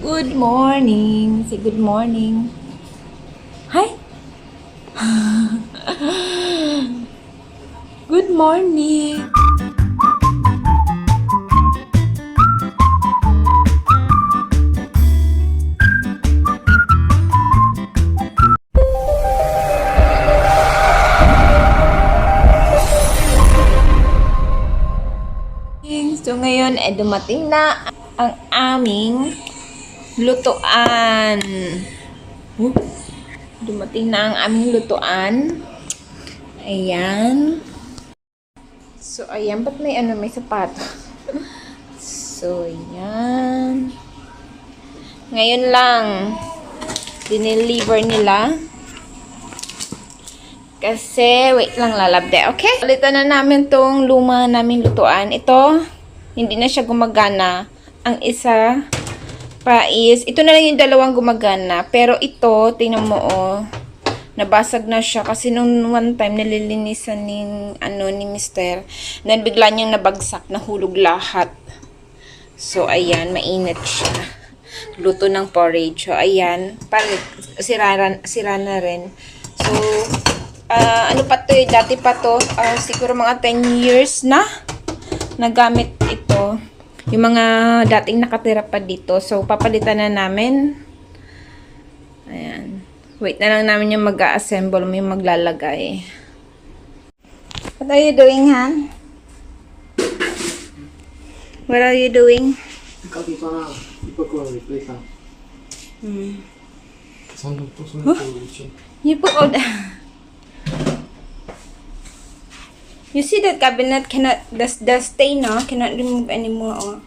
Good morning. Say good morning. Hi. Good morning. So ngayon ay dumating na ang aming lutuan. Dumating na ang aming lutuan. Ayan. So, ayan. Ba't may may sapato? So, ayan. Ngayon lang, dineliver nila. Kasi, wait lang lalabde. Okay? Palitan na namin tong luma naming lutuan. Ito, hindi na siya gumagana. Ang isa pa is, ito na lang yung dalawang gumagana. Pero ito, tingnan mo oh, nabasag na siya kasi nung one time nililinisan ni Mister, then bigla niyang nabagsak, nahulog lahat. So ayan, mainit siya. Luto ng porridge. So ayan, sira na rin. So ano pa to, dati pa to, siguro mga 10 years na nagamit ito. Yung mga dating nakatira pa dito. So papalitan na namin. Ayan. Wait na lang namin yung mag-a-assemble, may maglalagay. What are you doing, Han? What are you doing? You put all the... You see that cabinet cannot, the stain, no? Cannot remove anymore. Oh.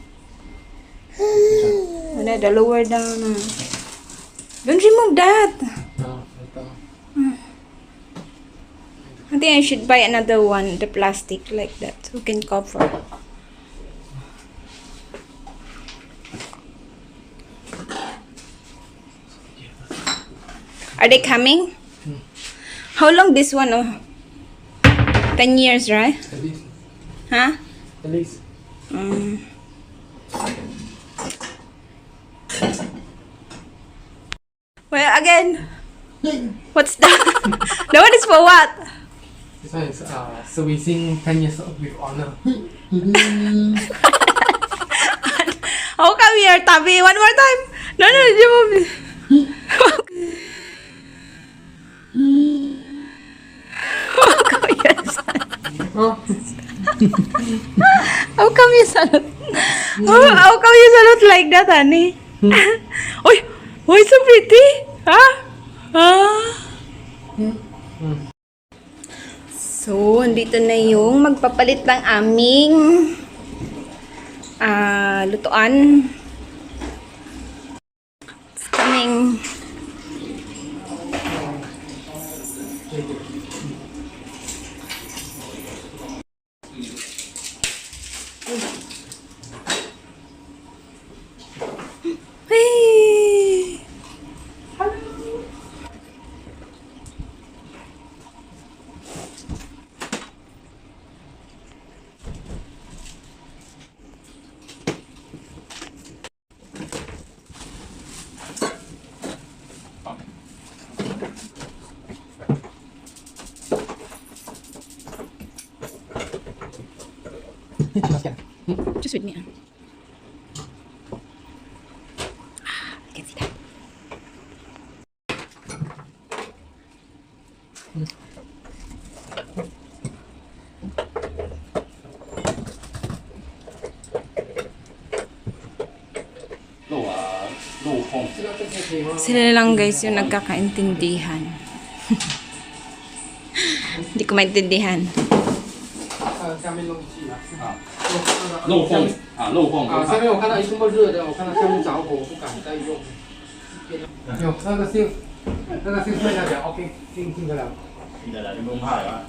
The lower down. Don't remove that. I think I should buy another one, the plastic like that, so we can cover. Are they coming? How long this one? Oh, 10 years, right? At least. Huh? At least. Well, again. What's that? That one is for what? This one is servicing 10 years with honor. How come we are tabi? One more time. No, you move. How come you salute? How come you salute like that, honey? Oy, oy, so pretty. Huh? So, andito na yung magpapalit ng aming lutuan. It's coming. Hey! Just with me. I can see that. Sila lang guys yung nagkakaintindihan. Hindi ko maintindihan. 漏缝漏缝下面我看到一这么热的，我看到下面着火，我不敢再用。有那个信卖下来 ，OK， 进得了。进得了，你不用怕的吧？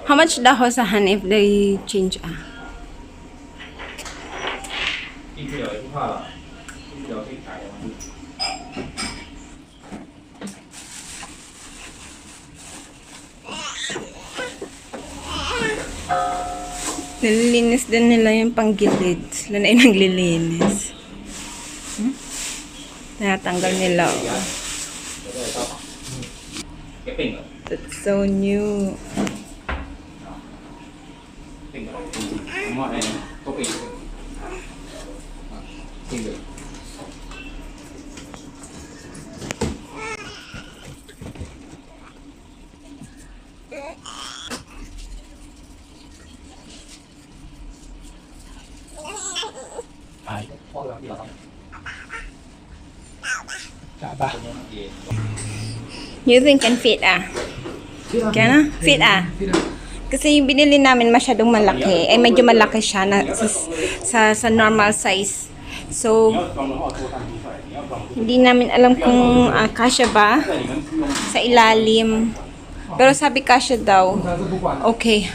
How much the hosahan if they change 进不了也不怕了，进不了可以改的嘛。 Nililinis din nila yung panggilid. Sila na yung naglilinis. Tinatanggal nila. Oh. Cái bình rồi. That's so new. Bình rồi. Mọi này có bình. Bình rồi. Phải. Dạ ba. You think can fit ah? Kaya na? Fit ah? Kasi yung binili namin masyadong malaki. Eh, medyo malaki siya na sa normal size. So, hindi namin alam kung kasya ba sa ilalim. Pero sabi kasya daw. Okay.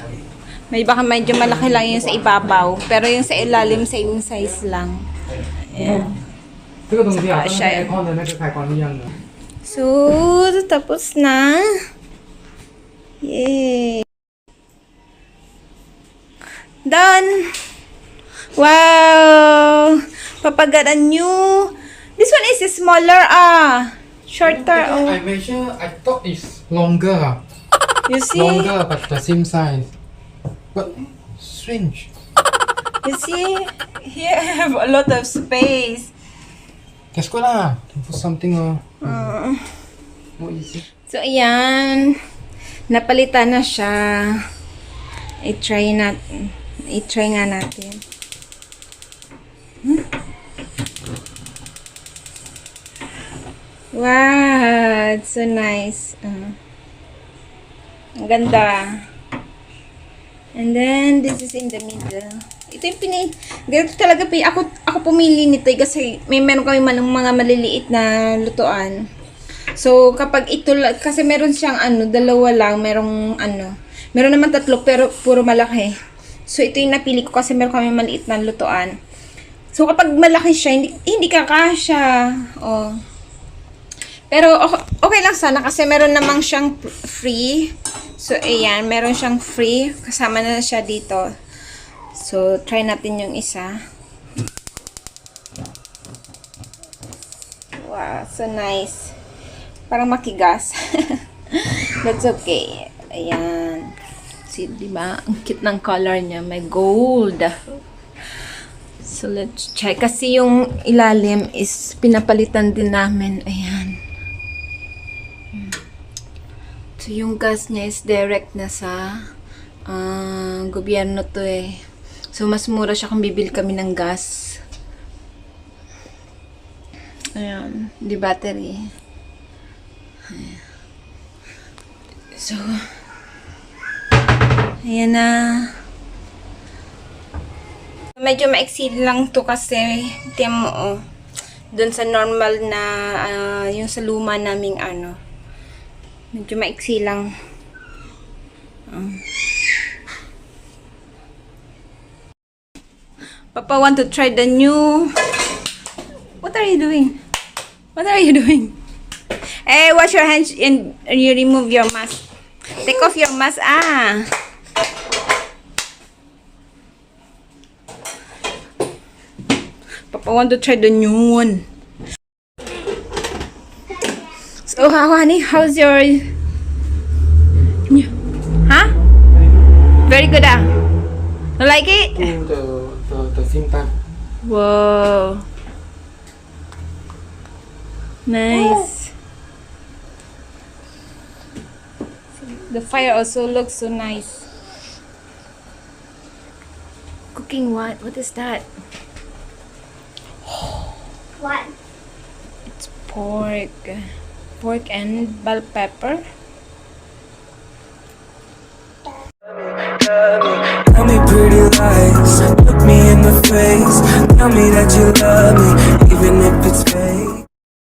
May baka medyo malaki lang yung sa ibabaw. Pero yung sa ilalim, same size lang. Ayan. 这个东西啊，跟那个 aircon 的那个开关一样的。 So, tapos na. Yay! Done! Wow! Papa got a new... This one is smaller shorter. Oh. I measure. I thought it's longer. You see? Longer, but the same size. But strange. You see? Here I have a lot of space. Guess ko lah. Can put something more easy. So, ayan. Napalitan na siya. I-try nga natin. Wow! It's so nice. Ang ganda. And then, this is in the middle. Ito yung ganito talaga ako pumili nito kasi meron kami mga maliliit na lutuan. So, kapag ito, kasi meron siyang dalawa lang, meron naman tatlo pero puro malaki. So, ito yung napili ko kasi meron kami maliit na lutuan. So, kapag malaki siya, hindi kakasya. Oh. Pero, okay lang sana kasi meron namang siyang free. So, ayan, meron siyang free. Kasama na siya dito. So, try natin yung isa. Wow, so nice. Parang makigas. That's okay. Ayan. See, diba? Ang cute ng color niya. May gold. So, let's check. Kasi yung ilalim is pinapalitan din namin. Ayan. So, yung gas niya is direct na sa gobyerno to eh. So, mas mura siya kung bibili kami ng gas. Ayan. Di battery. Ayan. So, ayan na. Medyo maiksi lang to kasi, tiyan mo, oh. Doon sa normal na, yung sa luma naming medyo maiksi lang. Papa want to try the new... What are you doing? What are you doing? Eh, wash your hands and you remove your mask. Take off your mask. Papa want to try the new one. So, honey, how's your... Huh? Very good, You like it? The same time. Whoa. Nice. The fire also looks so nice. Cooking what? What is that? What? It's pork. Pork and bell pepper. Tell me pretty lies, look me in the face. Tell me that you